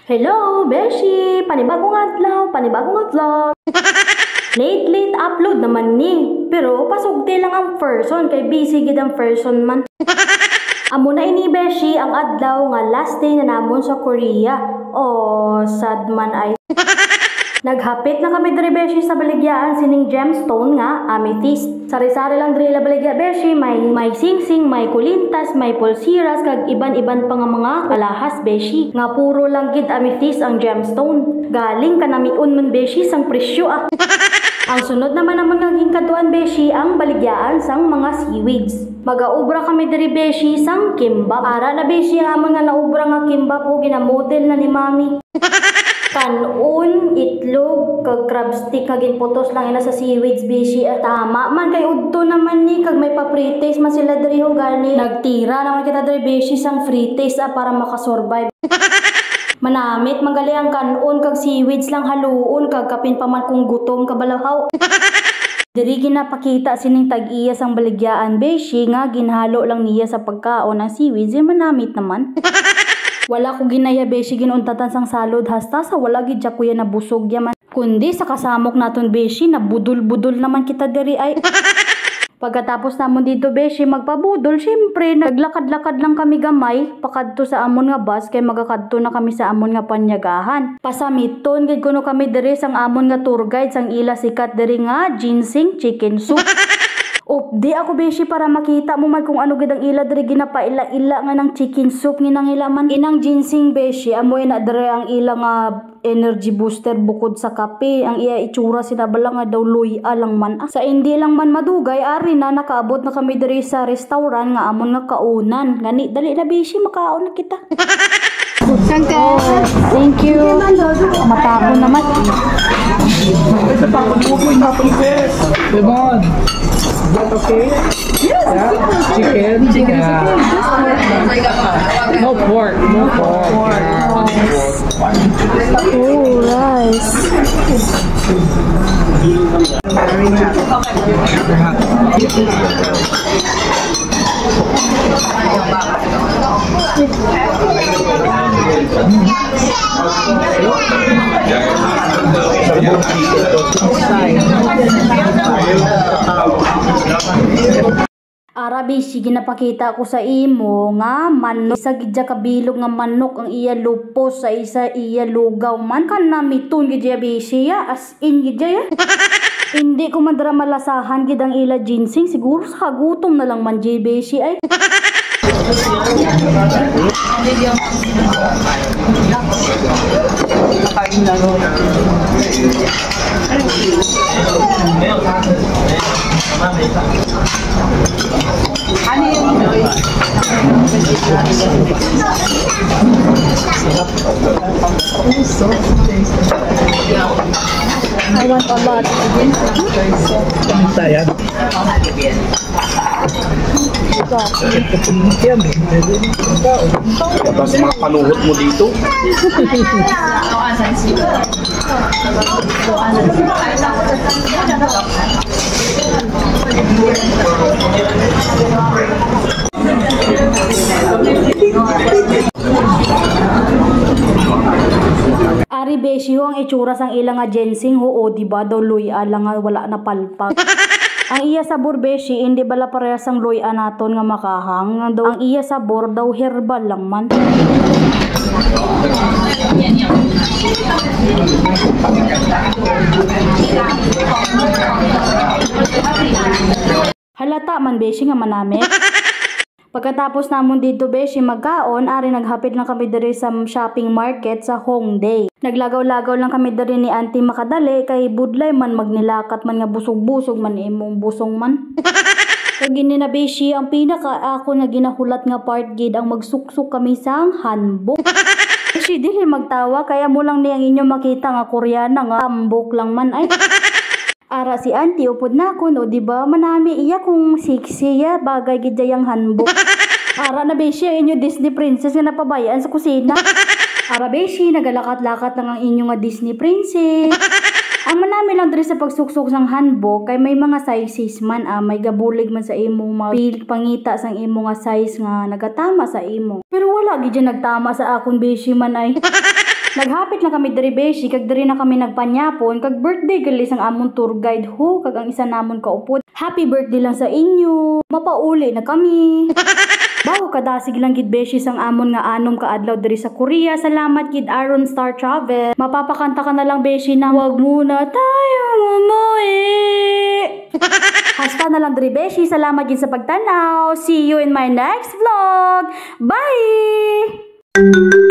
Hello, Beshi! Panibagong adlaw, panibagong adlaw. Late upload naman ni. Pero pasugti lang ang person kay busy gid ang person man. Amo na ini Beshi ang adlaw nga last day na namon sa Korea. Oh, sad man ay. Naghapit na kami diri Beshi sa baligyaan sining gemstone nga amethyst. Sari-sari lang diri la baligya Beshi, may singsing, may kulintas, may pulsiras kag iban-iban pa nga mga alahas Beshi. Nga puro lang gid amethyst ang gemstone. Galing kanamiun man Beshi sang presyo ah. Ang sunod naman nga gingkaduan Beshi ang baligyaan sang mga seaweeds. Magaubra kami diri Beshi sang kimbap. Ara na Beshi ang amon nga naubra nga kimbap o ginamodel na ni mami. Kanon, itlog, kag crab stick kag ginputos lang ina sa seaweeds Beshi. Tama man kay udto naman ni kag may pa-free-taste man sila diri ho gani. Nagtira naman kita diri Beshi sang free-taste para makasurvive. Manamit magali ang kanon kag seaweeds lang haluon kag kapin pa man kung gutom kabalahaw. Diri ginapakita sining tag-iya sang baligyaan Beshi nga ginhalo lang niya sa pagkaon ang seaweeds manamit naman. Wala ko ginaya Beshi ginuntatan sang salod hasta sa wala gid kuya na busog yaman. Kundi sa kasamok naton Beshi na budol-budol naman kita diri ay. Pagkatapos namon dito Beshi magpabudol, syempre naglakad-lakad lang kami gamay pakadto sa amon nga bus kay magakadto na kami sa amon nga panyagahan. Pasamiton gid kuno kami diri sang amon nga tour guide sang ila sikat diri nga ginseng chicken soup. Di ako Beshi para makita mo man kung ano gid ang ila diri ginapaila-ila nga ng chicken soup nginang ila man. Inang ginseng Beshi amoy na diri ang ila nga energy booster bukod sa kape. Ang iya itsura sinabala nga daw luya lang man. Sa hindi lang man madugay ari na nakaabot na kami diri sa restaurant nga amon nga kaunan. Gani dali na Beshi makaon na kita. Thank you. Matapon naman. Lemon. Is that okay? Yes. Yeah. Chicken. No pork. No pork. Oh, rice. Ara Beshi ginapakita ko sa imo nga manok isa gidya kabilog nga manok ang iya lupos sa isa iya lugaw man kan namiton gidya Beshi ya as in gidya ya. Hindi ko madara malasahan gid ang ila ginseng siguro sa kagutom na lang man jay Beshi ay. I want a lot. Sayang. Tapos mga panuhot mo dito. Ari Beshi ho ang itsura sang ilang nga ginseng ho o diba daw luya lang nga wala na palpag. Ang iya sabor Beshi hindi bala parehas sang luya naton nga makahang daw ang iya sabor daw herbal lang man. Halata man Beshi nga manami. Pagkatapos namon dito Beshi magkaon, ari naghapit lang kami diri sa shopping market sa Hongdae. Naglagaw-lagaw lang kami diri ni Auntie makadali kay budlay man magnilakat man nga busog-busog man imong busong man. Kag gini na Beshi ang pinaka ako nga ginahulat nga part gid ang magsuksok kami sang hanbok. Beshi dili magtawa kaya mo lang ni ang inyo makita nga Koreana nga hanbok lang man ay. Ara si Auntie upod na ako no, diba? Manami iya kung sexy ya, bagay gid yang hanbok. Ara na Beshi ang inyo Disney princess nga napabayaan sa kusina. Ara Beshi nagalakat-lakat lang ang inyo nga Disney princess. Ang manami lang diri sa pagsuksok sang hanbok kay may mga sizes man may gabulig man sa imo pangita sang imo nga size nga nagatama sa imo. Pero wala gid nagtama sa akon Beshi man ay. Naghapit na kami diri beshi, kag diri na kami nagpanyapon, kag birthday gali sang amon tour guide ho, kag ang isa namon kaupod. Happy birthday lang sa inyo. Mapauli na kami. Bago kadasig lang gid beshi sang amon nga anom kaadlaw diri sa Korea. Salamat gid Aaron Star Travel. Mapapakanta ka na lang beshi na wag muna tayo umuwi. Hasta na lang diri beshi. Salamat gid sa pagtanaw. See you in my next vlog. Bye.